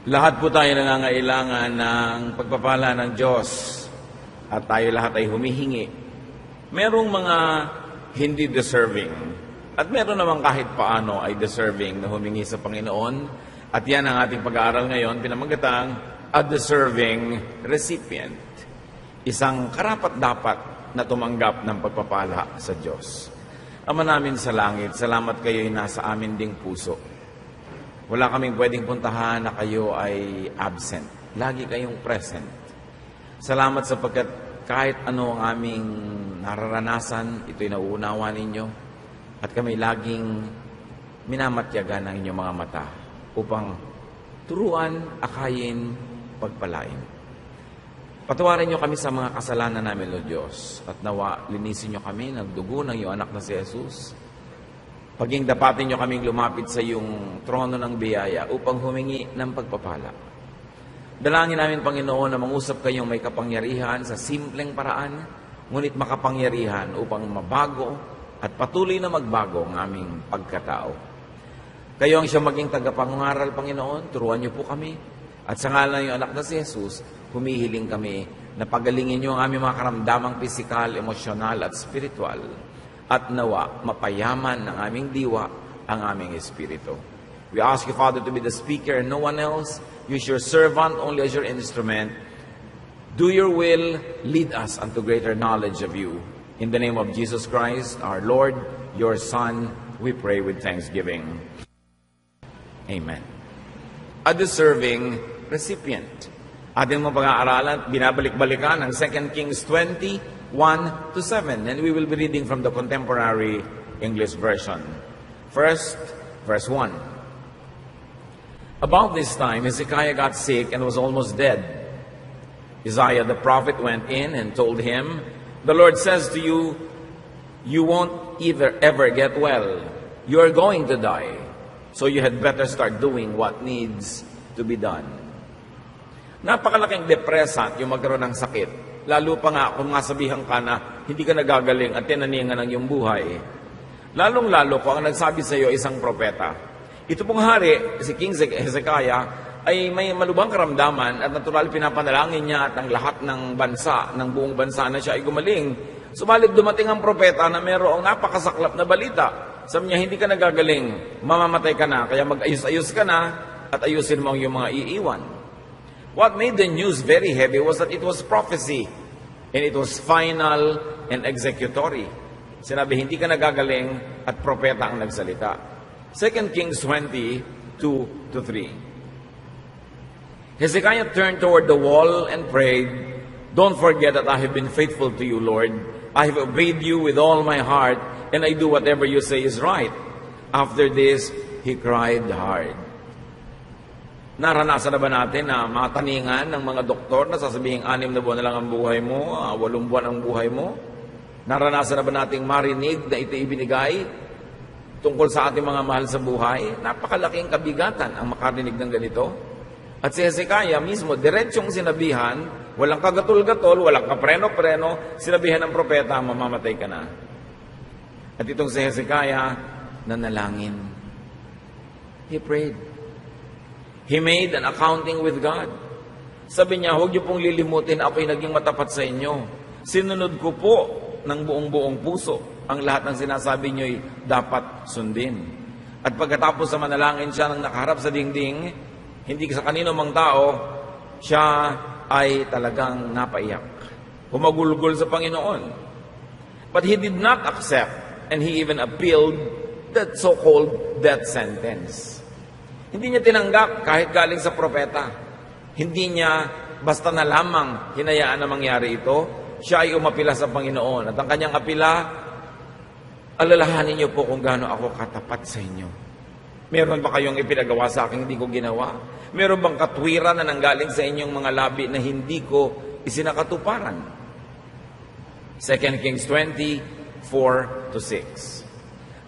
Lahat po tayo nangangailangan ng pagpapala ng Diyos at tayo lahat ay humihingi. Merong mga hindi deserving at meron naman kahit paano ay deserving na humingi sa Panginoon, at yan ang ating pag-aaral ngayon, pinamagatang a deserving recipient. Isang karapat-dapat na tumanggap ng pagpapala sa Diyos. Ama namin sa langit, salamat kayo'y nasa amin ding puso. Wala kaming pwedeng puntahan na kayo ay absent. Lagi kayong present. Salamat sapagkat kahit ano ang aming nararanasan, ito'y nauunawa ninyo. At kami laging minamatyagan ng inyong mga mata upang turuan, akayin, pagpalain. Patawarin nyo kami sa mga kasalanan namin, Lord Diyos. At nawa, linisin nyo kami ng dugo ng iyong anak na si Jesus. Paging dapatin nyo kaming lumapit sa iyong trono ng biyaya upang humingi ng pagpapala. Dalangin namin, Panginoon, na mangusap kayong may kapangyarihan sa simpleng paraan, ngunit makapangyarihan upang mabago at patuloy na magbago ang aming pagkatao. Kayo ang siyang maging tagapangaral, Panginoon, turuan niyo po kami. At sa ngalan ng iyong anak na si Jesus, humihiling kami na pagalingin niyo ang aming mga karamdamang pisikal, emosyonal at spiritual. At nawa, mapayaman ng aming diwa ang aming espiritu. We ask you, Father, to be the speaker and no one else. Use your servant only as your instrument. Do your will, lead us unto greater knowledge of you. In the name of Jesus Christ, our Lord, your Son, we pray with thanksgiving. Amen. A deserving recipient. Ating mga pag-aaralan, binabalik-balikan ang 2 Kings 20, 1-7, and we will be reading from the Contemporary English Version. First, verse 1. About this time, Hezekiah got sick and was almost dead. Isaiah the prophet went in and told him, "The Lord says to you, you won't ever get well. You are going to die. So you had better start doing what needs to be done." Napakalaking depressant yung magkaroon ng sakit. Lalo pa nga kung masabihan ka na hindi ka nagagaling at tinaningan ng iyong buhay. Lalong-lalo ko ang nagsabi sa iyo isang propeta. Ito pong hari, si King Hezekiah, ay may malubhang karamdaman at natural pinapanalangin niya at ang lahat ng bansa, ng buong bansa na siya ay gumaling. Subalit dumating ang propeta na mayroong napakasaklap na balita. Sabi niya, hindi ka nagagaling, mamamatay ka na, kaya mag-ayos-ayos ka na at ayusin mo ang iyong mga iiwan. What made the news very heavy was that it was prophecy and it was final and executory. Sinabi, hindi ka nagagaling at propeta ang nagsalita. 2 Kings 20:2-3. Hezekiah turned toward the wall and prayed, "Don't forget that I have been faithful to you, Lord. I have obeyed you with all my heart and I do whatever you say is right." After this, he cried hard. Naranasan na ba natin na mataningan ng mga doktor na sasabihin 6 na buwan na lang ang buhay mo, 8 buwan ang buhay mo? Naranasan na ba nating marinig na ito ibinigay tungkol sa ating mga mahal sa buhay? Napakalaking kabigatan ang makarinig ng ganito. At si Hezekiah mismo, diretsyong sinabihan, walang kagatol-gatol, walang kapreno-preno, sinabihan ng propeta, mamamatay ka na. At itong si Hezekiah, nanalangin. He prayed. He made an accounting with God. Sabi niya, huwag niyo pong lilimutin, ako'y naging matapat sa inyo. Sinunod ko po ng buong puso ang lahat ng sinasabi niyo'y dapat sundin. At pagkatapos sa manalangin siya nang nakaharap sa dingding, hindi sa kanino mang tao, siya ay talagang napaiyak. Humagulgol sa Panginoon. But he did not accept and he even appealed that so-called death sentence. Hindi niya tinanggap kahit galing sa propeta. Hindi niya basta na lamang hinayaan na mangyari ito. Siya ay umapila sa Panginoon. At ang kanyang apila, alalahanin niyo po kung gaano ako katapat sa inyo. Meron ba kayong ipinagawa sa akin hindi ko ginawa? Meron bang katwiran na nanggaling sa inyong mga labi na hindi ko isinakatuparan? 2 Kings 20:4-6.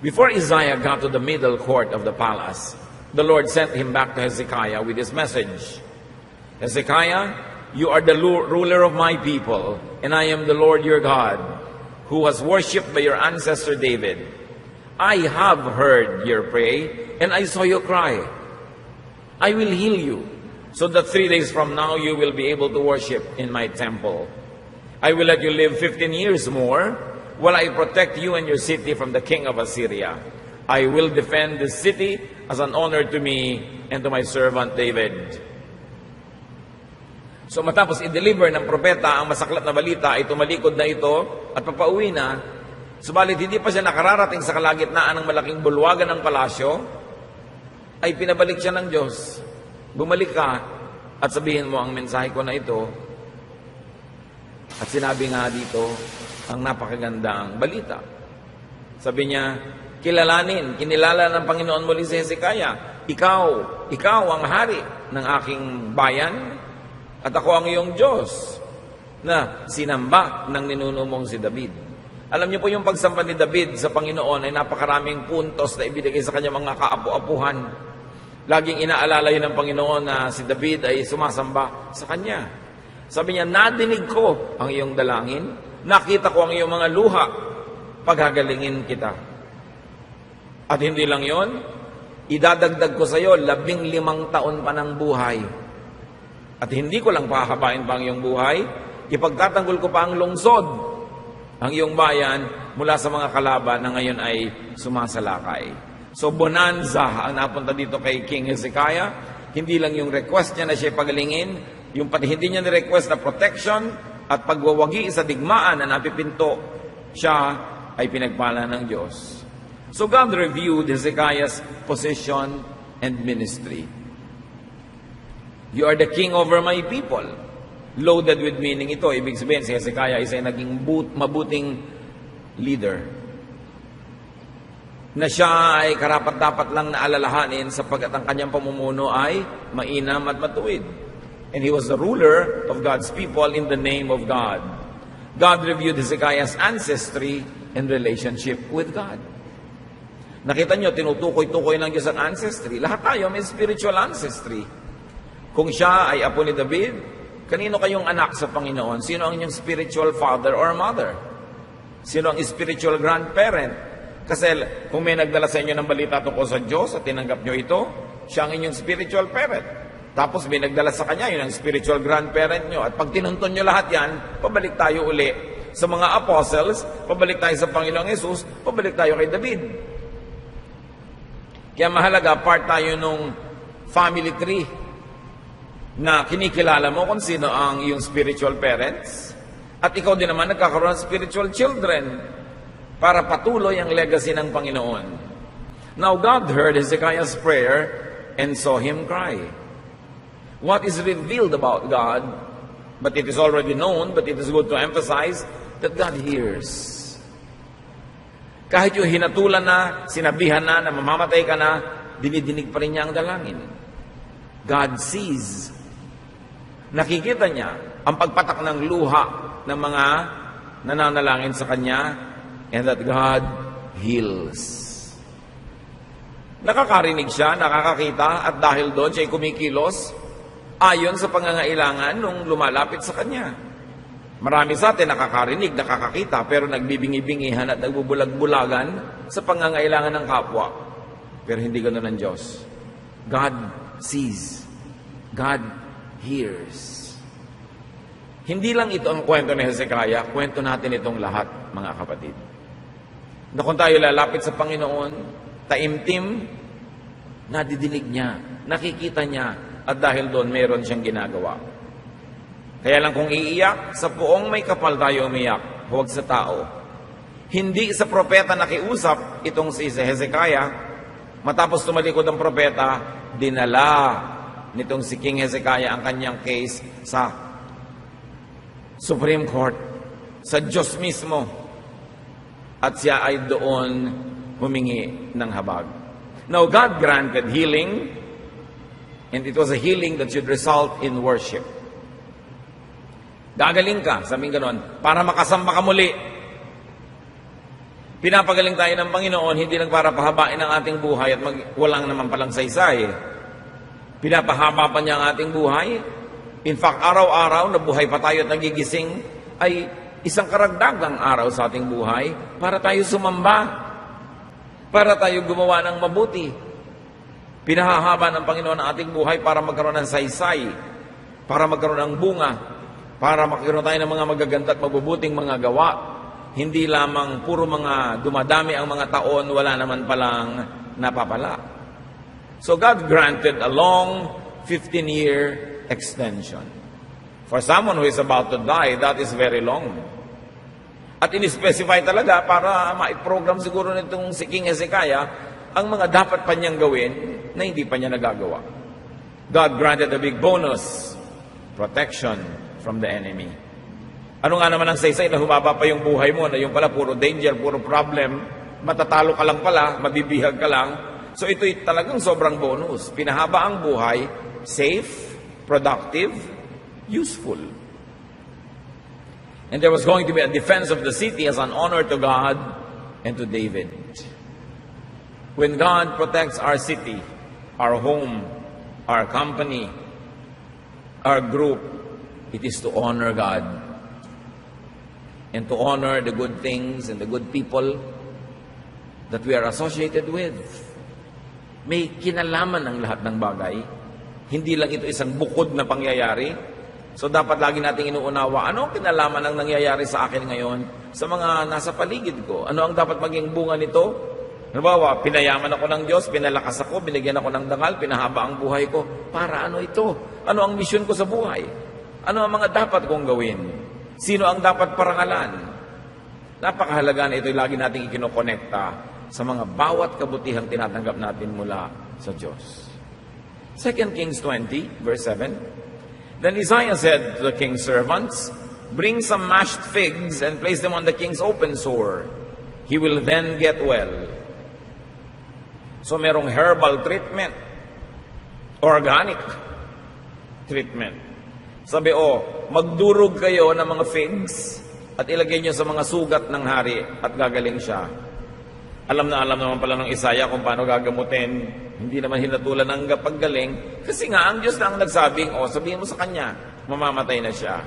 Before Isaiah got to the middle court of the palace, the Lord sent him back to Hezekiah with this message. Hezekiah, you are the ruler of my people, and I am the Lord your God, who was worshipped by your ancestor David. I have heard your prayer, and I saw your cry. I will heal you. so that 3 days from now you will be able to worship in my temple. I will let you live 15 years more while I protect you and your city from the king of Assyria. I will defend this city as an honor to me and to my servant David. So matapos i-deliver ng propeta ang masaklat na balita, ay tumalikod na ito at papauwi na. Subalit hindi pa siya nakararating sa kalagitnaan ng malaking bulwagan ng palasyo, ay pinabalik siya ng Diyos. Bumalik ka at sabihin mo ang mensahe ko na ito. At sinabi nga dito ang napakagandang balita. Sabi niya, kinilala ng Panginoon muli si Hezekiah, ikaw ang hari ng aking bayan at ako ang iyong Diyos na sinamba ng ninuno mong si David. Alam niyo po yung pagsamba ni David sa Panginoon ay napakaraming puntos na ibinigay sa kanyang mga kaapu-apuhan. Laging inaalala yun ng Panginoon na si David ay sumasamba sa kanya. Sabi niya, nadinig ko ang iyong dalangin, nakita ko ang iyong mga luha, paghagalingin kita. At hindi lang yon, idadagdag ko sa iyo 15 taon pa ng buhay. At hindi ko lang pahabain pa ang iyong buhay, ipagtatanggol ko pa ang lungsod, ang iyong bayan, mula sa mga kalaban na ngayon ay sumasalakay. So bonanza ang napunta dito kay King Hezekiah. Hindi lang yung request niya na siya pagalingin, yung pati hindi niya ni-request na protection at pagwawagi sa digmaan na napipinto, siya ay pinagpala ng Diyos. So God reviewed Hezekiah's position and ministry. You are the king over my people. Loaded with meaning ito. Ibig sabihin, si Hezekiah ay naging mabuting leader. Na siya ay karapat-dapat lang na alalahanin sapagkat ang kanyang pamumuno ay mainam at matuwid. And he was the ruler of God's people in the name of God. God reviewed Hezekiah's ancestry and relationship with God. Nakita nyo, tinutukoy-tukoy ng Diyos ang ancestry. Lahat tayo may spiritual ancestry. Kung siya ay apo ni David, kanino kayong anak sa Panginoon? Sino ang inyong spiritual father or mother? Sino ang spiritual grandparent? Kasi kung may nagdala sa inyo ng balita tungkol sa Diyos at tinanggap nyo ito, siya ang inyong spiritual parent. Tapos may nagdala sa kanya, yun ang spiritual grandparent nyo. At pag tinunton nyo lahat yan, pabalik tayo uli sa mga apostles, pabalik tayo sa Panginoong Jesus, pabalik tayo kay David. Kaya mahalaga, part tayo nung family tree na kinikilala mo kung sino ang iyong spiritual parents at ikaw din naman nagkakaroon ng spiritual children para patuloy ang legacy ng Panginoon. Now God heard Hezekiah's prayer and saw him cry. What is revealed about God, but it is already known, but it is good to emphasize that God hears. Kahit yung hinatulan na, sinabihan na mamamatay ka na, dinidinig pa rin niya ang dalangin. God sees. Nakikita niya ang pagpatak ng luha ng mga nananalangin sa Kanya, and that God heals. Nakakarinig siya, nakakakita, at dahil doon siya ay kumikilos ayon sa pangangailangan nung lumalapit sa Kanya. Marami sa atin nakakarinig, nakakakita, pero nagbibingi-bingihan at nagbubulag-bulagan sa pangangailangan ng kapwa. Pero hindi ganoon ang Diyos. God sees. God hears. Hindi lang ito ang kwento ni Hezekiah, kwento natin itong lahat, mga kapatid. Na kung tayo lalapit sa Panginoon, taimtim, nadidinig niya, nakikita niya, at dahil doon meron siyang ginagawa. Kaya lang kung iiyak, sa puong may kapal tayo umiyak, huwag sa tao. Hindi sa propeta nakiusap itong si Hezekiah, matapos tumalikod ang propeta, dinala nitong si King Hezekiah ang kanyang case sa Supreme Court, sa Diyos mismo. At siya ay doon humingi ng habag. Now, God granted healing, and it was a healing that should result in worship. Gagaling ka, sabihin ganon, para makasamba ka muli. Pinapagaling tayo ng Panginoon, hindi lang para pahabain ang ating buhay at walang naman palang saysay. Pinapahaba pa niya ang ating buhay. In fact, araw-araw na buhay pa tayo at nagigising ay isang karagdagang araw sa ating buhay para tayo sumamba, para tayo gumawa ng mabuti. Pinahahaba ng Panginoon ang ating buhay para magkaroon ng saysay, para magkaroon ng bunga, para magkaroon tayo ng mga magaganda at mabubuting mga gawa. Hindi lamang puro mga dumadami ang mga taon, wala naman palang napapala. So God granted a long 15-year extension. For someone who is about to die, that is very long. At in-specify talaga para ma-program siguro nitong si King Hezekiah ang mga dapat pa niyang gawin na hindi pa niya nagagawa. God granted a big bonus, protection from the enemy. Ano nga naman ang saysay na humaba pa yung buhay mo, na yung pala puro danger, puro problem, matatalo ka lang pala, mabibihag ka lang. So ito'y talagang sobrang bonus. Pinahaba ang buhay, safe, productive, useful. And there was going to be a defense of the city as an honor to God and to David. When God protects our city, our home, our company, our group, it is to honor God and to honor the good things and the good people that we are associated with. May kinalaman ang lahat ng bagay. Hindi lang ito isang bukod na pangyayari. So dapat lagi nating inuunawa, ano ang kinalaman ang nangyayari sa akin ngayon sa mga nasa paligid ko? Ano ang dapat maging bunga nito? Halimbawa, pinayaman ako ng Diyos, pinalakas ako, binigyan ako ng dangal, pinahaba ang buhay ko. Para ano ito? Ano ang misyon ko sa buhay? Ano ang mga dapat kong gawin? Sino ang dapat parangalan? Napakahalaga na ito'y lagi nating ikinokonekta sa mga bawat kabutihang tinatanggap natin mula sa Diyos. 2 Kings 20, verse 7. Then Isaiah said to the king's servants, "Bring some mashed figs and place them on the king's open sore. He will then get well." So merong herbal treatment, organic treatment. Sabi, magdurog kayo ng mga figs at ilagay nyo sa mga sugat ng hari at gagaling siya. Alam naman pala ng Isaiah kung paano gagamutin. Hindi naman hinatulan ng paggaling. Kasi nga, ang Diyos na ang nagsabing, sabihin mo sa kanya, mamamatay na siya.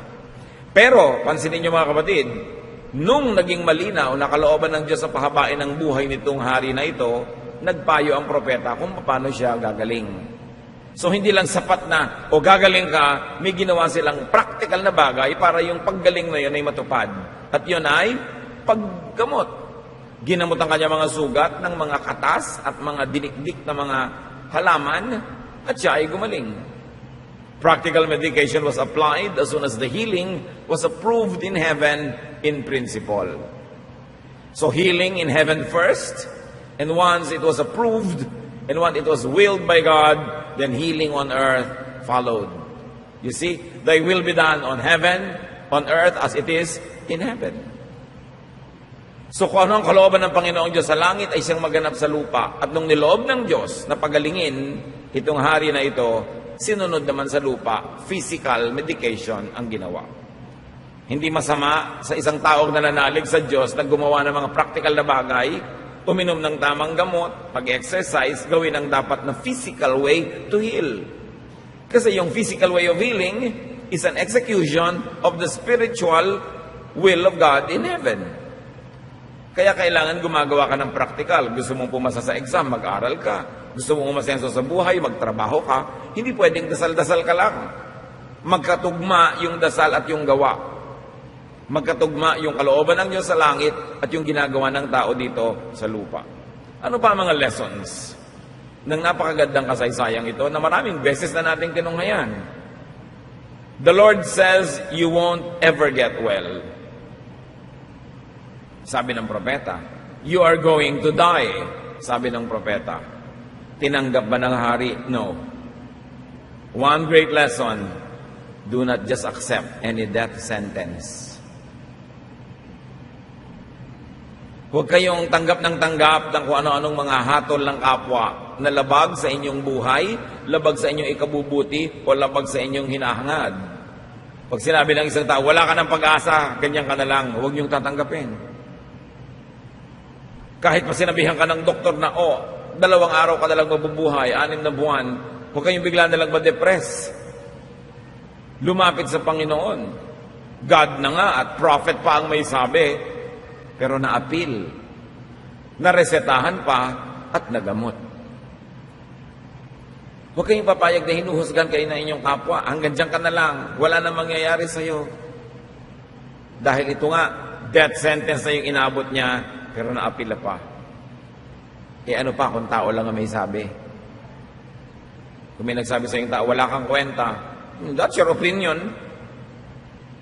Pero, pansinin nyo mga kapatid, nung naging malinaw, nakalooban ng Diyos sa pahabain ng buhay nitong hari na ito, nagpayo ang propeta kung paano siya gagaling. So hindi lang sapat na, gagaling ka, may ginawa silang practical na bagay para yung paggaling na yun ay matupad. At yun ay paggamot. Ginamot ang kanya mga sugat ng mga katas at mga dinikdik na mga halaman at siya ay gumaling. Practical medication was applied as soon as the healing was approved in heaven in principle. So healing in heaven first, and once it was approved, and once it was willed by God, then healing on earth followed. You see, thy will be done on heaven, on earth as it is in heaven. So kung ano ang kalooban ng Panginoong Diyos sa langit ay siyang maganap sa lupa. At nung niloob ng Diyos na pagalingin itong hari na ito, sinunod naman sa lupa, physical medication ang ginawa. Hindi masama sa isang taong nananalig sa Diyos na gumawa ng mga practical na bagay, uminom ng tamang gamot, pag-exercise, gawin ang dapat na physical way to heal. Kasi yung physical way of healing is an execution of the spiritual will of God in heaven. Kaya kailangan gumagawa ka ng practical. Gusto mong pumasa sa exam, mag-aral ka. Gusto mong umasenso sa buhay, magtrabaho ka. Hindi pwedeng dasal-dasal ka lang. Magkatugma yung dasal at yung gawa. Magkatugma yung kalooban ng Diyos sa langit at yung ginagawa ng tao dito sa lupa. Ano pa ang mga lessons ng napakagandang kasaysayang ito na maraming beses na nating tinunghayan? The Lord says, you won't ever get well. Sabi ng propeta, you are going to die. Sabi ng propeta. Tinanggap ba ng hari? No. One great lesson, do not just accept any death sentence. Huwag kayong tanggap ng kung ano-anong mga hatol ng kapwa na labag sa inyong buhay, labag sa inyong ikabubuti, o labag sa inyong hinahangad. Pag sinabi ng isang tao, wala ka ng pag-asa, ganyan ka na lang, huwag niyong tatanggapin. Kahit pa sinabihan ka ng doktor na, 2 araw ka na lang mabubuhay, 6 na buwan, huwag kayong bigla na lang ma-depress. Lumapit sa Panginoon. God na nga at prophet pa ang may sabi, pero na-appeal, naresetahan pa at nagamot. Huwag kayong papayag na hinuhusgan kayo ng inyong kapwa. Hanggang dyan ka na lang. Wala na mangyayari sa'yo. Dahil ito nga, death sentence na yung inabot niya, pero naapila pa. Ano pa kung tao lang ang may sabi? Kung may nagsabi sa yung tao, wala kang kwenta. That's your opinion.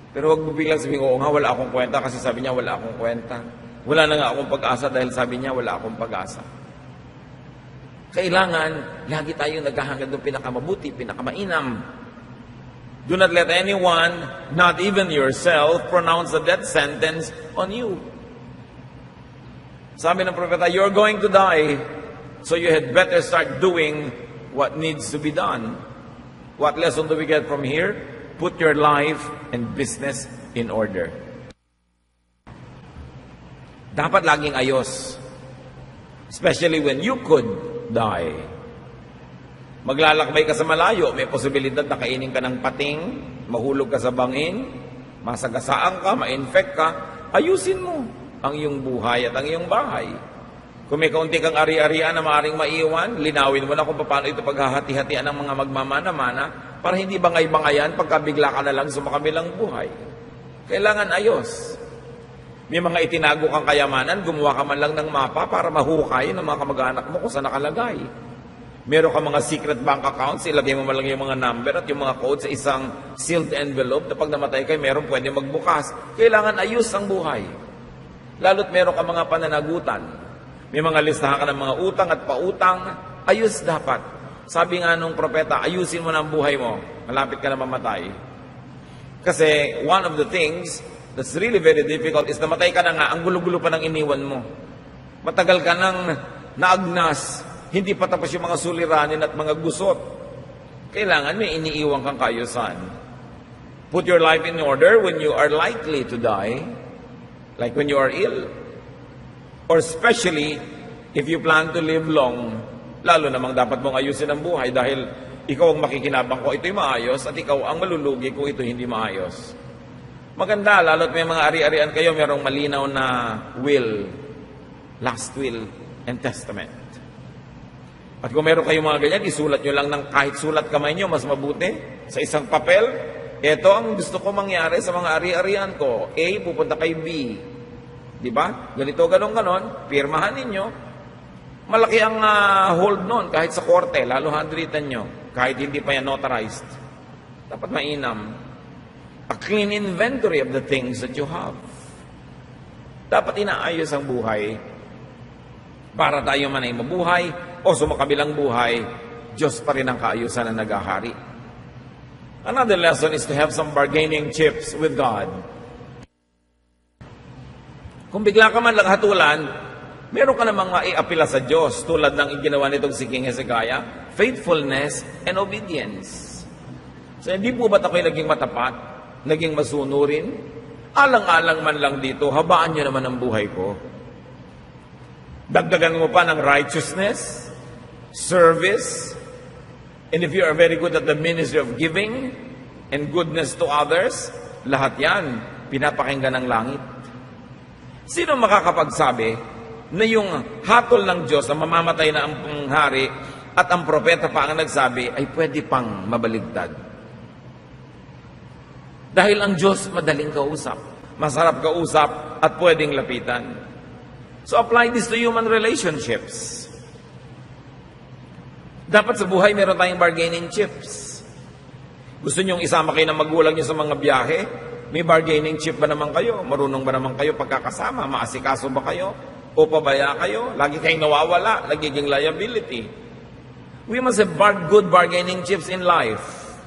Pero huwag mo biglang sabihin, oo nga, wala akong kwenta kasi sabi niya, wala akong kwenta. Wala na nga akong pag-asa dahil sabi niya, wala akong pag-asa. Kailangan, lagi tayong naghahangad ng pinakamabuti, pinakamainam. Do not let anyone, not even yourself, pronounce a death sentence on you. Sabi ng propeta, you're going to die, so you had better start doing what needs to be done. What lesson do we get from here? Put your life and business in order. Dapat laging ayos. Especially when you could die. Maglalakbay ka sa malayo, may posibilidad na kainin ka ng pating, mahulog ka sa bangin, masagasaan ka, ma-infect ka, ayusin mo ang iyong buhay at ang iyong bahay. Kung may kaunti kang ari-arian na maaaring maiwan, linawin mo na kung paano ito paghahati-hatian ng mga magmamana-mana para hindi bangay-bangayan pagkabigla ka na lang sa makabilang buhay. Kailangan ayos. May mga itinago kang kayamanan, gumawa ka man lang ng mapa para mahukay ng mga kamag-anak mo kung saan nakalagay. Meron ka mga secret bank accounts, ilagay mo man lang yung mga number at yung mga code sa isang sealed envelope na pag namatay kayo, meron pwede magbukas. Kailangan ayos ang buhay. Lalo't meron ka mga pananagutan. May mga listahan ka ng mga utang at pautang, ayos dapat. Sabi nga nung propeta, ayusin mo na ang buhay mo, malapit ka na mamatay. Kasi one of the things that's really very difficult is namatay ka na nga, ang gulo-gulo pa ng iniwan mo. Matagal ka nang naagnas, hindi pa tapos yung mga suliranin at mga gusot. Kailangan may iniiwan kang kaayusan. Put your life in order when you are likely to die, like when you are ill. Or especially, if you plan to live long, lalo namang dapat mong ayusin ang buhay dahil ikaw ang makikinabang ko, ito'y maayos at ikaw ang malulugi kung ito hindi maayos. Maganda, lalo't may mga ari-arian kayo, merong malinaw na will, last will, and testament. At kung meron kayong mga ganyan, isulat nyo lang ng kahit sulat kamay nyo, mas mabuti, sa isang papel. Ito ang gusto ko mangyari sa mga ari-arian ko. A, pupunta kay B. Di ba? Ganito, ganon, pirmahan ninyo. Malaki ang hold nun, kahit sa korte, lalo handwritten nyo, kahit hindi pa yan notarized. Dapat mainam. A clean inventory of the things that you have. Dapat inaayos ang buhay para tayo man ay mabuhay o sumakabilang buhay, Diyos pa rin ang kaayusan na naghahari. Another lesson is to have some bargaining chips with God. Kung bigla ka man laghatulan, meron ka namang maiapila sa Diyos tulad ng ginawa nitong si King Hezekiah, faithfulness and obedience. So hindi po ba't ako'y naging matapat, naging masunurin? Alang-alang man lang dito, habaan niyo naman ang buhay ko. Dagdagan mo pa ng righteousness, service, and if you are very good at the ministry of giving and goodness to others, lahat yan, pinapakinggan ng langit. Sino makakapagsabi na yung hatol ng Diyos na mamamatay na ang hari at ang propeta pa ang nagsabi ay pwede pang mabaligtad? Dahil ang Diyos madaling kausap, masarap kausap at pwedeng lapitan. So apply this to human relationships. Dapat sa buhay meron tayong bargaining chips. Gusto nyong isama kayo ng magulang nyo sa mga biyahe? May bargaining chip ba naman kayo? Marunong ba naman kayo pagkakasama? Maasikaso ba kayo? O pabaya kayo? Lagi kayong nawawala, nagiging liability. We must have good bargaining chips in life.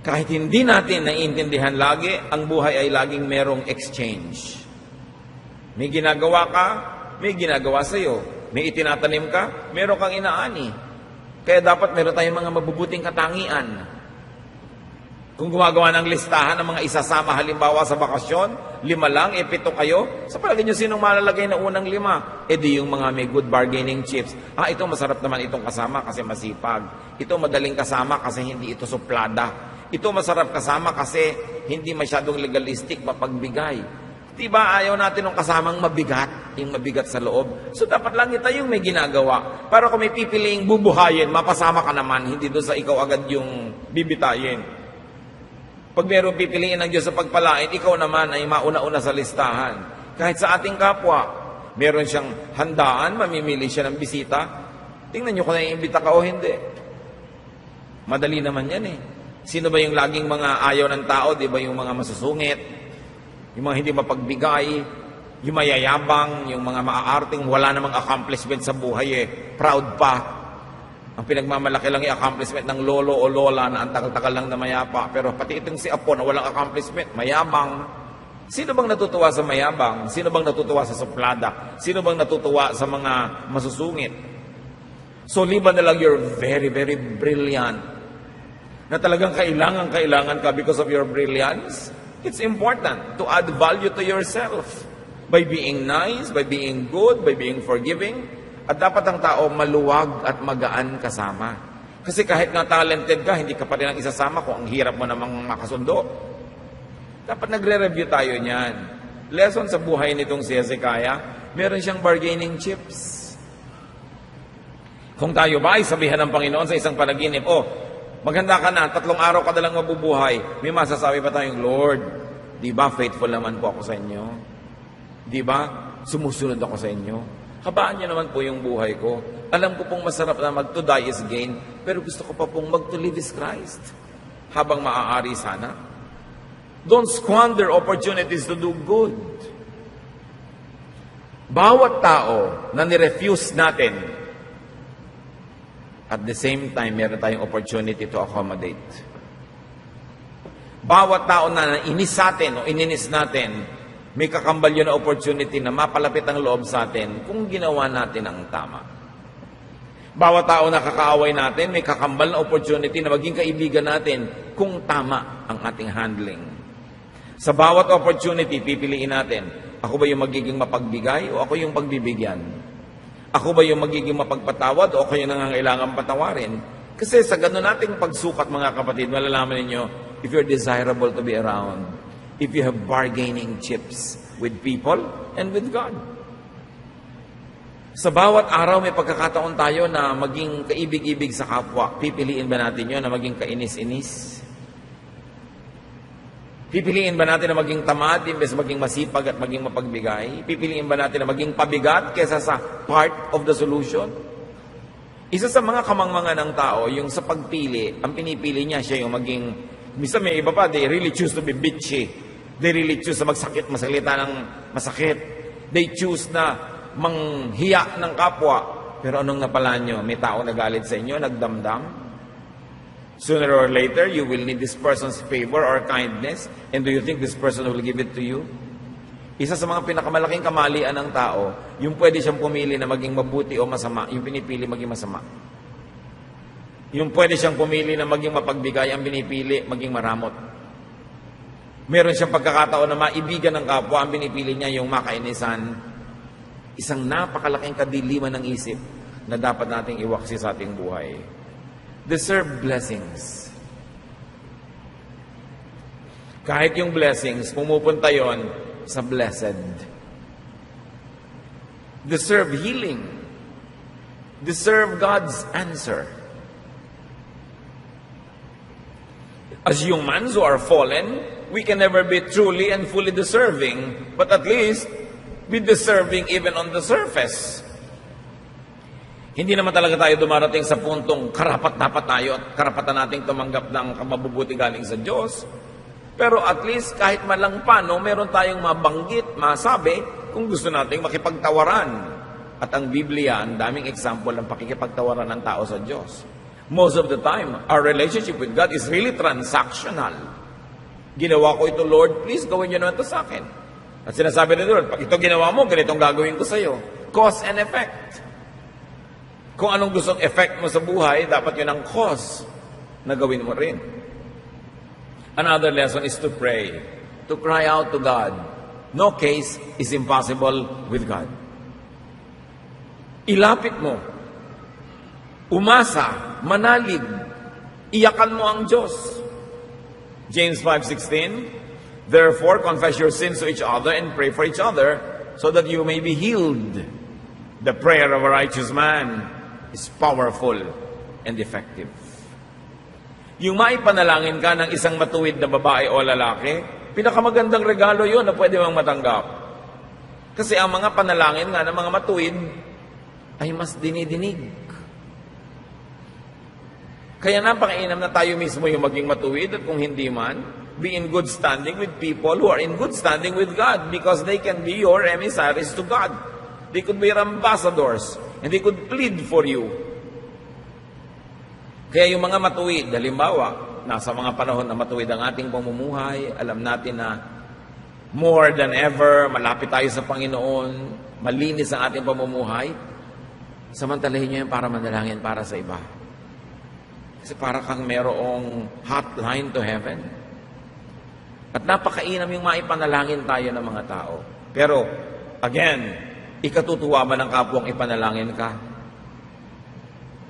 Kahit hindi natin naiintindihan lagi, ang buhay ay laging merong exchange. May ginagawa ka, may ginagawa sa'yo. May itinatanim ka, meron kang inaani. Kaya dapat meron tayong mga mabubuting katangian. Kung gumagawa ng listahan ng mga isasama halimbawa sa bakasyon, 5 lang, 7 kayo, sa palagay nyo sinong malalagay na unang 5? Di yung mga may good bargaining chips. Ito masarap naman itong kasama kasi masipag. Ito madaling kasama kasi hindi ito suplada. Ito masarap kasama kasi hindi masyadong legalistic mapagbigay. Diba ayaw natin ng kasamang mabigat, yung mabigat sa loob. So dapat lang tayong may ginagawa. Para kung may pipiliing bubuhayin, mapasama ka naman, hindi doon sa ikaw agad yung bibitayin. Pag mayroong pipiliin ng Diyos sa pagpalain, ikaw naman ay mauna-una sa listahan. Kahit sa ating kapwa, meron siyang handaan, mamimili siya ng bisita. Tingnan nyo kung naiimbita ka o hindi. Madali naman yan eh. Sino ba yung laging mga ayaw ng tao? Di ba yung mga masusungit? Yung mga hindi mapagbigay, yung mayayabang, yung mga maaarting, wala namang accomplishment sa buhay eh. Proud pa. Ang pinagmamalaki lang yung accomplishment ng lolo o lola na ang tagal-tagal lang na mayapa. Pero pati itong si Apo na walang accomplishment, mayabang. Sino bang natutuwa sa mayabang? Sino bang natutuwa sa suplada? Sino bang natutuwa sa mga masusungit? So liban na lang you're very, very brilliant. Na talagang kailangan ka because of your brilliance. It's important to add value to yourself by being nice, by being good, by being forgiving. At dapat ang tao maluwag at magaan kasama. Kasi kahit nga talented ka, hindi ka pa rin ang isasama kung ang hirap mo namang makasundo. Dapat nagre-review tayo niyan. Lesson sa buhay nitong si Hezekiah, meron siyang bargaining chips. Kung tayo ba ay sabihan ng Panginoon sa isang panaginip, maganda ka na, 3 araw ka na lang mabubuhay. May masasabi pa tayong, Lord, di ba faithful naman po ako sa inyo? Di ba sumusunod ako sa inyo? Habaan niyo naman po yung buhay ko. Alam ko pong masarap na mag to die is gain, pero gusto ko pa pong mag to live is Christ. Habang maaari sana. Don't squander opportunities to do good. Bawat tao na nirefuse natin, at the same time, meron tayong opportunity to accommodate. Bawat tao na inis sa atin o ininis natin, may kakambal yun na opportunity na mapalapit ang loob sa atin kung ginawa natin ang tama. Bawat tao na kakaaway natin, may kakambal na opportunity na maging kaibigan natin kung tama ang ating handling. Sa bawat opportunity, pipiliin natin, ako ba yung magiging mapagbigay o ako yung pagbibigyan? Ako ba yung magiging mapagpatawad o kayo nangangailangan patawarin? Kasi sa ganun nating pagsukat, mga kapatid, malalaman ninyo, if you're desirable to be around, if you have bargaining chips with people and with God. Sa bawat araw may pagkakataon tayo na maging kaibig-ibig sa kapwa. Pipiliin ba natin yun na maging kainis-inis? Pipiliin ba natin na maging tamad imbes maging masipag at maging mapagbigay? Pipiliin ba natin na maging pabigat kesa sa part of the solution? Isa sa mga kamangmangan ng tao, yung sa pagpili, ang pinipili niya siya yung maging, minsan may iba pa, they really choose to be bitchy. They really choose na magsalita ng masakit. They choose na manghiya ng kapwa. Pero anong napala nyo? May tao nagalit sa inyo, nagdamdam? Sooner or later, you will need this person's favor or kindness. And do you think this person will give it to you? Isa sa mga pinakamalaking kamalian ng tao, yung pwede siyang pumili na maging mabuti o masama, yung pinipili maging masama. Yung pwede siyang pumili na maging mapagbigay, ang pinipili maging maramot. Meron siyang pagkakataon na maibigan ng kapwa, ang pinipili niya yung makainisan. Isang napakalaking kadiliman ng isip na dapat nating iwaksi sa ating buhay. Deserve blessings. Kahit yung blessings, pumupunta yon sa blessed. Deserve healing. Deserve God's answer. As humans who are fallen, we can never be truly and fully deserving, but at least be deserving even on the surface. Hindi naman talaga tayo dumarating sa puntong karapat-dapat tayo at karapatan nating tumanggap ng mabubuti galing sa Diyos. Pero at least kahit malang paano, meron tayong mabanggit, masabi kung gusto nating makipagtawaran. At ang Biblia, ang daming example ng pakikipagtawaran ng tao sa Diyos. Most of the time, our relationship with God is really transactional. Ginawa ko ito, Lord, please gawin niyo naman ito sa akin. At sinasabi ni Lord, pag ito ginawa mo, ganitong gagawin ko sa iyo. Cause and effect. Kung anong gustong effect mo sa buhay, dapat yun ang cause na gawin mo rin. Another lesson is to pray. To cry out to God. No case is impossible with God. Ilapit mo. Umasa. Manalig. Iyakan mo ang Diyos. James 5:16, Therefore, confess your sins to each other and pray for each other so that you may be healed. The prayer of a righteous man is powerful and effective. Yung maipanalangin ka ng isang matuwid na babae o lalaki, pinakamagandang regalo yon na pwede mong matanggap. Kasi ang mga panalangin nga ng mga matuwid ay mas dinidinig. Kaya napakainam na tayo mismo yung maging matuwid at kung hindi man, be in good standing with people who are in good standing with God because they can be your emissaries to God. They could be your ambassadors and they could plead for you. Kaya yung mga matuwid, halimbawa, nasa mga panahon na matuwid ang ating pamumuhay, alam natin na more than ever, malapit tayo sa Panginoon, malinis ang ating pamumuhay, samantalahin nyo yun para manalangin para sa iba. Kasi para kang merong hotline to heaven. At napakainam yung maipanalangin tayo ng mga tao. Pero, again, ikatutuwa ba ng kapwang ipanalangin ka?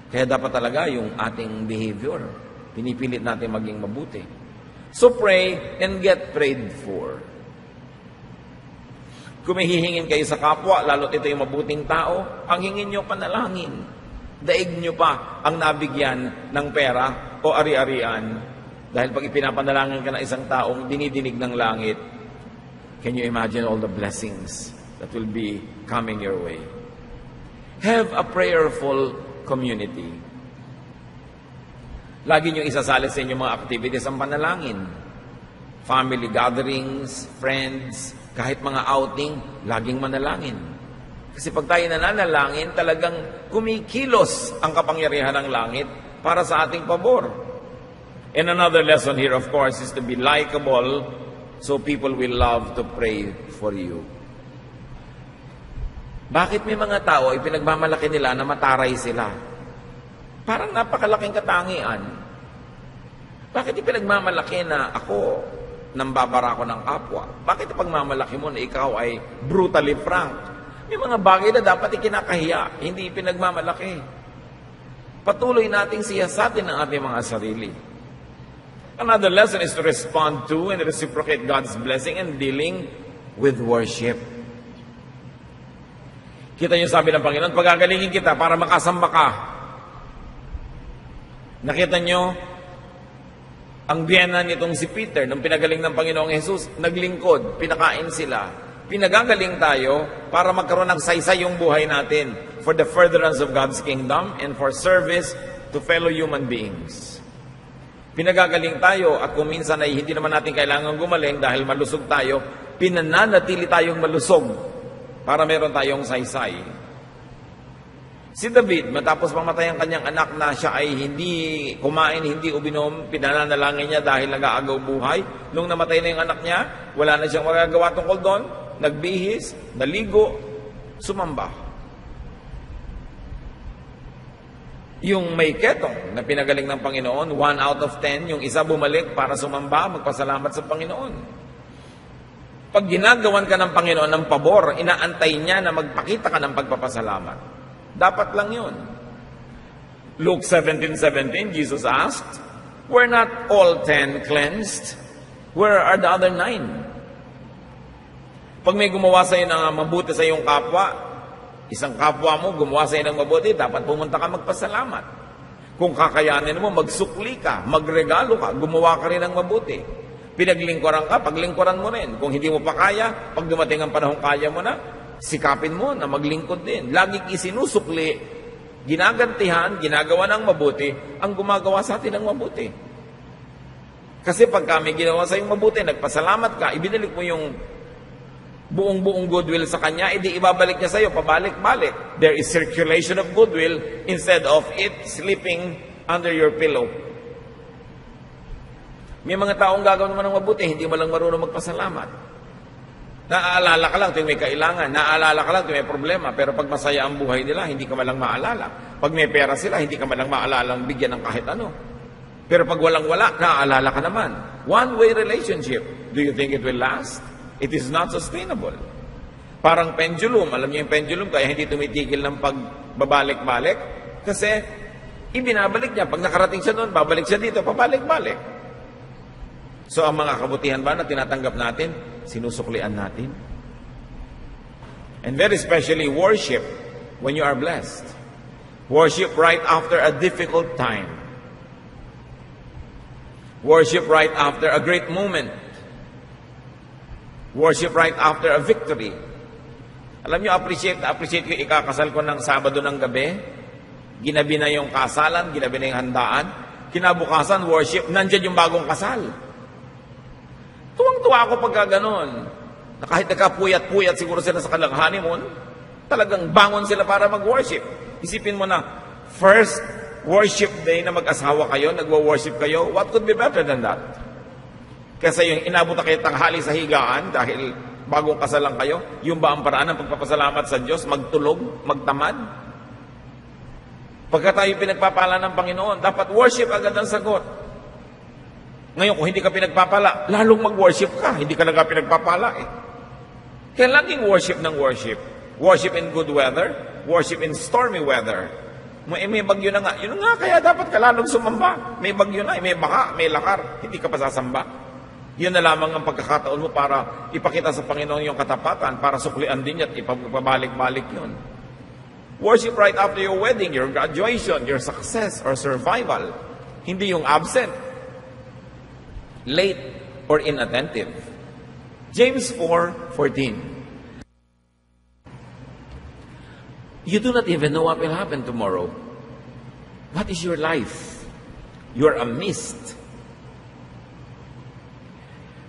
Kaya dapat talaga yung ating behavior, pinipilit natin maging mabuti. So pray and get prayed for. Kung may hihingin kayo sa kapwa, lalo't ito yung mabuting tao, ang hingin nyo panalangin. Daig nyo pa ang nabigyan ng pera o ari-arian. Dahil pag ipinapanalangin ka ng isang taong dinidinig ng langit, can you imagine all the blessings that will be coming your way? Have a prayerful community. Lagi nyo isasali sa inyong mga activities ang panalangin. Family gatherings, friends, kahit mga outing, laging manalangin. Kasi pag tayo nananalangin, talagang kumikilos ang kapangyarihan ng langit para sa ating pabor. And another lesson here, of course, is to be likable so people will love to pray for you. Bakit may mga tao ay pinagmamalaki nila na mataray sila? Parang napakalaking katangian. Bakit ipinagmamalaki na ako, nambabara ko ng kapwa? Bakit ipagmamalaki mo na ikaw ay brutally frank? May mga bagay na dapat ikinakahiya, hindi ipinagmamalaki. Patuloy nating siyasatin ang ating mga sarili. Another lesson is to respond to and reciprocate God's blessing and dealing with worship. Kita niyo sabi ng Panginoon, pagagalingin kita para makasamba ka. Nakita niyo, ang biyena nitong si Peter, nung pinagaling ng Panginoong Jesus, naglingkod, pinakain sila. Pinagagaling tayo para magkaroon ng saysay yung buhay natin for the furtherance of God's kingdom and for service to fellow human beings. Pinagagaling tayo at kung minsan ay hindi naman natin kailangan gumaling dahil malusog tayo, pinananatili tayong malusog para meron tayong saysay. Si David, matapos mamatay ang kanyang anak na siya ay hindi kumain, hindi uminom, pinananalangin niya dahil nag-aagaw buhay. Nung namatay na yung anak niya, wala na siyang magagawa tungkol doon, nagbihis, naligo, sumamba. Yung may ketong na pinagaling ng Panginoon, 1 out of 10, yung isa bumalik para sumamba, magpasalamat sa Panginoon. Pag ginagawan ka ng Panginoon ng pabor, inaantay niya na magpakita ka ng pagpapasalamat. Dapat lang yun. Luke 17:17, Jesus asked, "Were not all 10 cleansed? Where are the other 9? Pag may gumawa sa'yo ng mabuti sa iyong kapwa, isang kapwa mo gumawa sa'yo ng mabuti, dapat pumunta ka magpasalamat. Kung kakayanin mo, magsukli ka, magregalo ka, gumawa ka rin ng mabuti. Pinaglingkuran ka, paglingkuran mo rin. Kung hindi mo pa kaya, pag dumating ang panahon kaya mo na, sikapin mo na maglingkod din. Laging isinusukli, ginagantihan, ginagawa ng mabuti, ang gumagawa sa atin ng mabuti. Kasi pag kami ginawa sa iyong mabuti, nagpasalamat ka, ibinalik mo yung buong goodwill sa Kanya, edi ibabalik niya sa iyo, pabalik-balik. There is circulation of goodwill instead of it slipping under your pillow. May mga taong gagawin naman ng mabuti, hindi mo lang marunong magpasalamat. Naaalala ka lang tuwing may kailangan, naaalala ka lang tuwing may problema, pero pag masaya ang buhay nila, hindi ka malang maalala. Pag may pera sila, hindi ka malang maalala ang bigyan ng kahit ano. Pero pag walang-wala, naaalala ka naman. One-way relationship. Do you think it will last? It is not sustainable. Parang pendulum. Alam niyo yung pendulum, kaya hindi tumitigil ng pagbabalik-balik. Kasi ibinabalik niya. Pag nakarating siya doon, babalik siya dito, pabalik-balik. So ang mga kabutihan ba na tinatanggap natin, sinusuklian natin? And very especially worship when you are blessed. Worship right after a difficult time. Worship right after a great moment. Worship right after a victory. Alam nyo, appreciate ko ikakasal ko ng Sabado ng gabi. Ginabi na yung kasalan, ginabi na yung handaan. Kinabukasan, worship, nandyan yung bagong kasal. Tuwang-tuwa ako pagka ganon. Na kahit nagkapuyat-puyat siguro sila sa kanilang honeymoon, talagang bangon sila para mag-worship. Isipin mo na, first worship day na mag-asawa kayo, nagwo-worship kayo, what could be better than that? Kasi yung inabot na kayo tanghali sa higaan dahil bagong kasal lang kayo, yung ba ang paraan ng pagpapasalamat sa Diyos, magtulog, magtamad? Pagka tayo pinagpapala ng Panginoon, dapat worship agad ang sagot. Ngayon, kung hindi ka pinagpapala, lalong mag-worship ka. Hindi ka na pinagpapala eh. Kaya laging worship ng worship. Worship in good weather, worship in stormy weather. May bagyo na nga. Yun nga, kaya dapat ka lalong sumamba. May bagyo na, may baka, may lakar. Hindi ka pa sasamba. Yun na lamang ang pagkakataon mo para ipakita sa Panginoon yung katapatan, para suklian din at ipabalik-balik yun. Worship right after your wedding, your graduation, your success or survival. Hindi yung absent, late, or inattentive. James 4:14. You do not even know what will happen tomorrow. What is your life? You are a mist.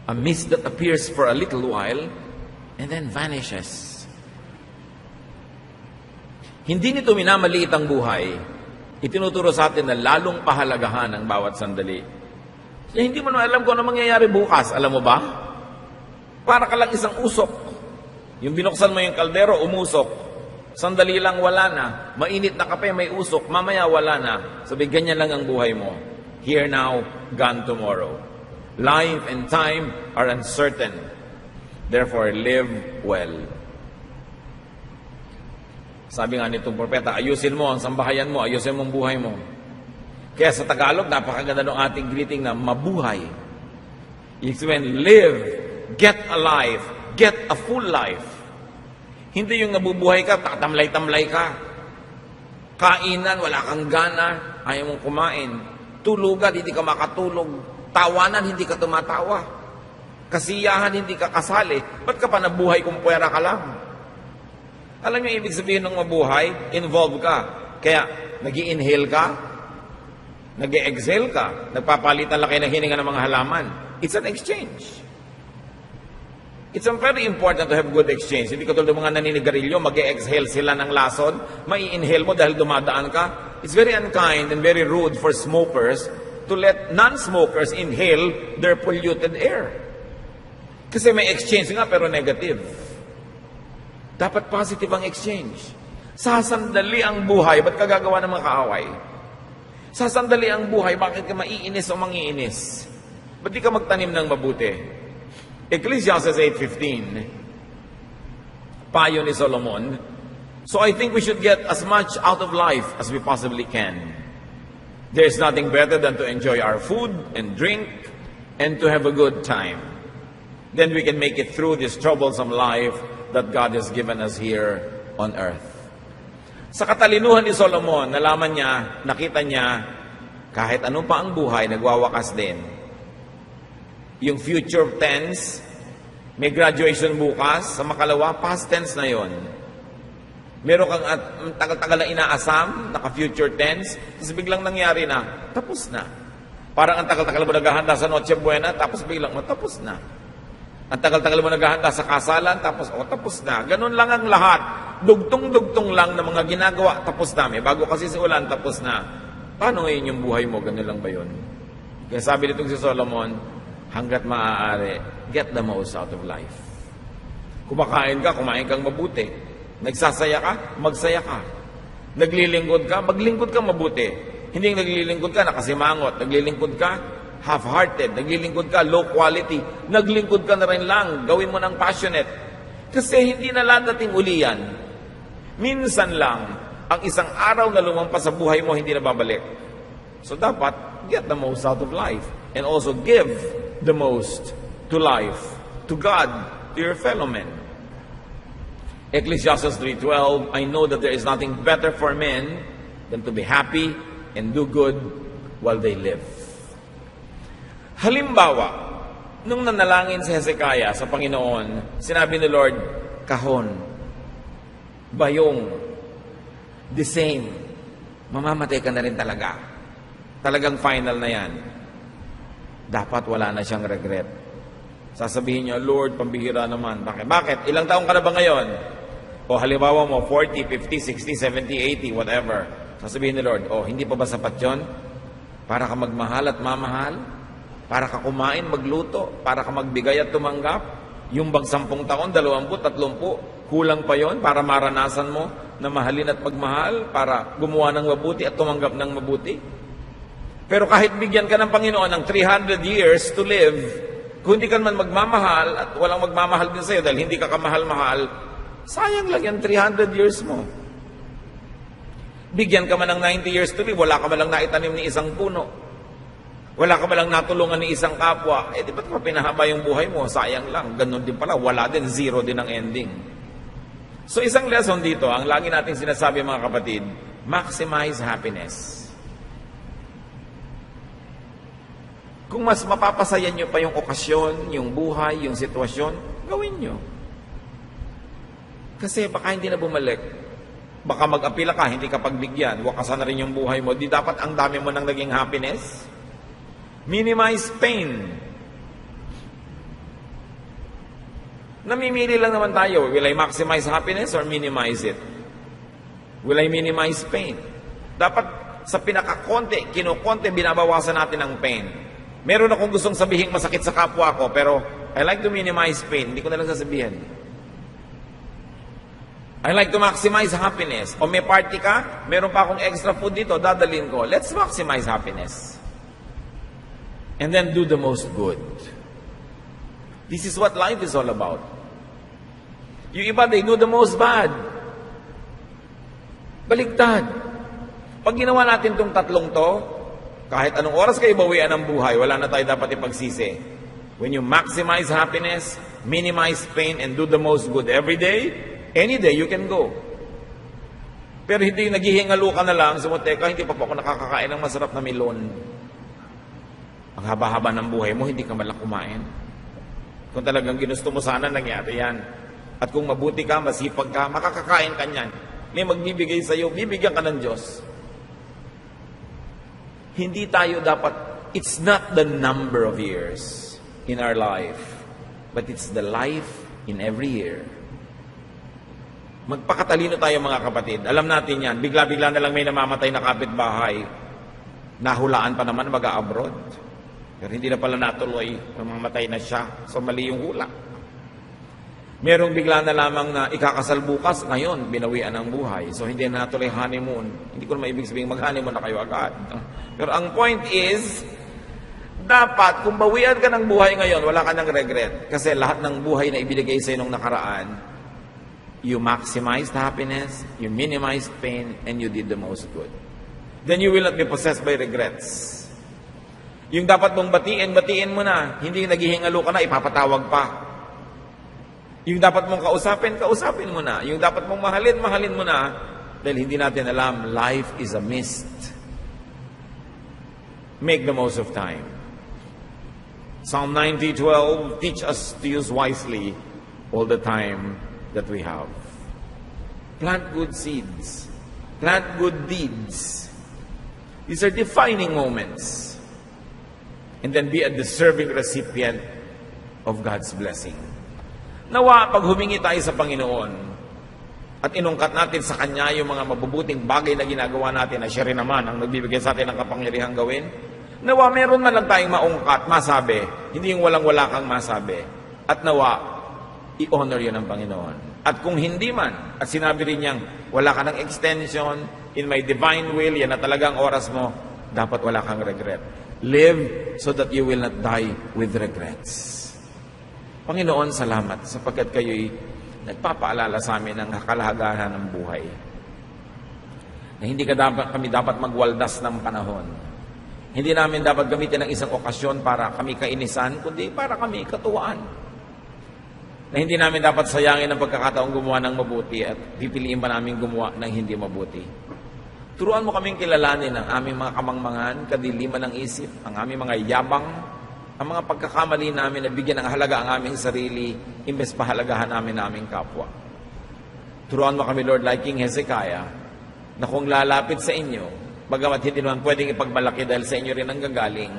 A mist that appears for a little while and then vanishes. Hindi nito minamaliit ang buhay. Itinuturo sa atin na lalong pahalagahan ang bawat sandali. Kaya hindi mo na alam kung ano mangyayari bukas. Alam mo ba? Para ka lang isang usok. Yung binuksan mo yung kaldero, umusok. Sandali lang wala na. Mainit na kape, may usok. Mamaya wala na. Sabi, ganyan lang ang buhay mo. Here now, gone tomorrow. Life and time are uncertain. Therefore, live well. Sabi nga nitong propeta, ayusin mo ang sambahayan mo, ayusin mo ang buhay mo. Kaya sa Tagalog, napakaganda ng ating greeting na mabuhay. It's when live, get alive, get a full life. Hindi yung nabubuhay ka, tatamlay-tamlay ka. Kainan, wala kang gana, ayaw mong kumain. Tulugan, hindi ka makatulog. Tawanan, hindi ka tumatawa. Kasiyahan, hindi ka kasali. Ba't ka pa nabuhay kung pwera ka lang? Alam niyo, ibig sabihin ng mabuhay, involve ka. Kaya, nag-i-inhale ka, nag-i-exhale ka, nagpapalitan lang kayo ng hininga ng mga halaman. It's an exchange. It's very important to have good exchange. Hindi katulad ng mga naninigarilyo, mag-i-exhale sila ng lason, mai-inhale mo dahil dumadaan ka. It's very unkind and very rude for smokers to let non-smokers inhale their polluted air. Kasi may exchange nga pero negative. Dapat positive ang exchange. Sasandali ang buhay, ba't ka gagawa ng mga kaaway? Sasandali ang buhay, bakit ka maiinis o mangiinis? Ba't di ka magtanim ng mabuti? Ecclesiastes 8:15, payo ni Solomon, so I think we should get as much out of life as we possibly can. There's nothing better than to enjoy our food and drink and to have a good time. Then we can make it through this troublesome life that God has given us here on earth. Sa katalinuhan ni Solomon, nalaman niya, nakita niya, kahit ano pa ang buhay, nagwawakas din. Yung future tense, may graduation bukas, sa makalawa, past tense na yon. Meron kang tagal-tagal na inaasam, naka-future tense, tapos biglang nangyari na, tapos na. Parang ang tagal-tagal mo naghahanda sa Noche Buena, tapos biglang, tapos na. Ang tagal-tagal mo naghahanda sa kasalan, tapos, tapos na. Ganun lang ang lahat. Dugtong-dugtong lang ng mga ginagawa, tapos na. May bago kasi si ulan, tapos na. Paano ngayon yung buhay mo? Ganun lang ba yun? Kaya sabi nitong si Solomon, hanggat maaari, get the most out of life. Kumakain ka, kumain kang mabuti. Nagsasaya ka, magsaya ka. Naglilingkod ka, maglingkod ka mabuti. Hindi naglilingkod ka, nakasimangot. Naglilingkod ka, half-hearted. Naglilingkod ka, low quality. Naglingkod ka na rin lang. Gawin mo ng passionate. Kasi hindi na ladating uli yan. Minsan lang, ang isang araw na lumampas sa buhay mo, hindi na babalik. So dapat, get the most out of life. and also give the most to life, to God, to your fellow men. Ecclesiastes 3:12, I know that there is nothing better for men than to be happy and do good while they live. Halimbawa, nung nanalangin si Hezekiah sa Panginoon, sinabi ni Lord, kahon, bayong, the same, mamamatay ka na rin talaga. Talagang final na yan. Dapat wala na siyang regret. Sasabihin niyo, Lord, pambihira naman. Bakit? Ilang taong ka na ba ngayon? O halimbawa mo, 40, 50, 60, 70, 80, whatever. Sasabihin ni Lord, hindi pa ba sapat yun? Para ka magmahal at mamahal? Para ka kumain, magluto? Para ka magbigay at tumanggap? Yung bang 10 taon, 20, 30, kulang pa yon para maranasan mo na mahalin at magmahal? Para gumawa ng mabuti at tumanggap ng mabuti? Pero kahit bigyan ka ng Panginoon ng 300 years to live, kung hindi ka man magmamahal at walang magmamahal din sa'yo dahil hindi ka kamahal-mahal, sayang lang yan 300 years mo. Bigyan ka man ng 90 years to live, wala ka man lang naitanim ni isang puno. Wala ka man lang natulungan ni isang kapwa. Di ba't pa pinahaba yung buhay mo? Sayang lang. Ganon din pala. Wala din. Zero din ang ending. So isang lesson dito, ang lagi natin sinasabi mga kapatid, maximize happiness. Kung mas mapapasaya nyo pa yung okasyon, yung buhay, yung sitwasyon, gawin nyo. Kasi baka hindi na bumalik. Baka mag-apila ka, hindi ka pagbigyan. Wakasan na rin yung buhay mo. Di dapat ang dami mo nang naging happiness? Minimize pain. Namimili lang naman tayo. Will I maximize happiness or minimize it? Will I minimize pain? Dapat sa pinakakonti, kinukonti, binabawasan natin ang pain. Meron akong gustong sabihin masakit sa kapwa ko, pero I like to minimize pain. Hindi ko na lang sasabihin. I like to maximize happiness. O may party ka, meron pa akong extra food dito, dadalhin ko. Let's maximize happiness. And then do the most good. This is what life is all about. Yung iba, they do the most bad. Baligtad. Pag ginawa natin tong tatlong to, kahit anong oras kayo bawian ng buhay, wala na tayo dapat ipagsisi. When you maximize happiness, minimize pain, and do the most good every day, any day you can go. Pero hindi naghihingalo ka na lang, sumuteka, hindi pa po ako nakakakain ng masarap na melon. Ang haba-haba ng buhay mo, hindi ka malang kumain. Kung talagang ginusto mo sana, nangyari yan. At kung mabuti ka, masipag ka, makakakain ka niyan. May magbibigay sa'yo, bibigyan ka ng Diyos. Hindi tayo dapat, it's not the number of years in our life, but it's the life in every year. Magpakatalino tayo mga kapatid. Alam natin yan, bigla-bigla na lang may namamatay na kapitbahay. Nahulaan pa naman mag-a-abroad. Pero hindi na pala natuloy, mamamatay na siya. So mali yung hula. Merong bigla na lamang na ikakasal bukas, ngayon, binawian ang buhay. So hindi na natuloy honeymoon. Hindi ko naman ibig sabihin mag-honeymoon na kayo agad. Pero ang point is, dapat kung bawian ka ng buhay ngayon, wala ka ng regret. Kasi lahat ng buhay na ibinigay sa'yo nung nakaraan, you maximized happiness, you minimized pain, and you did the most good. Then you will not be possessed by regrets. Yung dapat mong batiin mo na. Hindi naghihingalo ka na, ipapatawag pa. Yung dapat mong kausapin mo na. Yung dapat mong mahalin mo na. Dahil hindi natin alam, life is a mist. Make the most of time. Psalm 90:12, teach us to use wisely all the time that we have. Plant good seeds. Plant good deeds. These are defining moments. And then be a deserving recipient of God's blessing. Nawa, pag humingi tayo sa Panginoon at inungkat natin sa Kanya yung mga mabubuting bagay na ginagawa natin na siya rin naman ang nagbibigay sa atin ng kapangyarihang gawin, nawa, meron man lang tayong maungkat, masabi, hindi yung walang-wala kang masabi. At nawa, i-honor yun ng Panginoon. At kung hindi man, at sinabi rin niyang, wala ka ng extension, in my divine will, yan na talagang oras mo, dapat wala kang regret. Live so that you will not die with regrets. Panginoon, salamat sapagkat kayo'y nagpapaalala sa amin ng kahalagahan ng buhay. Na hindi kami dapat magwaldas ng panahon. Hindi namin dapat gamitin ng isang okasyon para kami kainisan, kundi para kami katuwaan. Na hindi namin dapat sayangin ang pagkakataong gumawa ng mabuti at pipiliin pa namin gumawa ng hindi mabuti. Turuan mo kaming kilalanin ang aming mga kamangmangan, kadiliman ng isip, ang aming mga yabang, ang mga pagkakamali namin na bigyan ng halaga ang aming sarili, imbes pahalagahan namin ang aming kapwa. Turuan mo kami, Lord, like King Hezekiah, na kung lalapit sa inyo, bagamat hindi naman pwedeng ipagmalaki dahil sa inyo rin ang gagaling,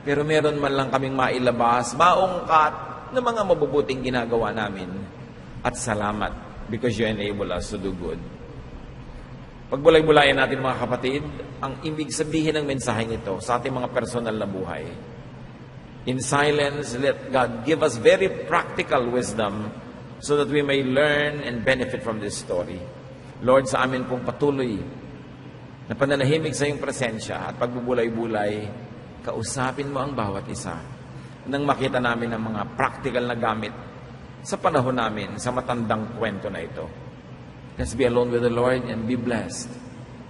pero meron man lang kaming mailabas, maungkat ng mga mabubuting ginagawa namin. At salamat because you enable us to do good. Pagbulay-bulayan natin mga kapatid, ang ibig sabihin ng mensaheng ito sa ating mga personal na buhay. In silence, let God give us very practical wisdom so that we may learn and benefit from this story. Lord, sa amin pong patuloy na pananahimik sa iyong presensya at pagbubulay-bulay, kausapin mo ang bawat isa nang makita namin ang mga practical na gamit sa panahon namin sa matandang kwento na ito. Let's be alone with the Lord and be blessed.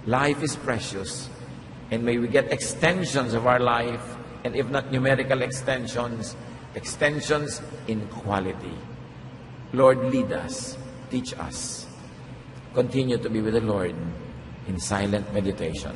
Life is precious, and may we get extensions of our life, and if not numerical extensions, extensions in quality. Lord, lead us, teach us. Continue to be with the Lord in silent meditation.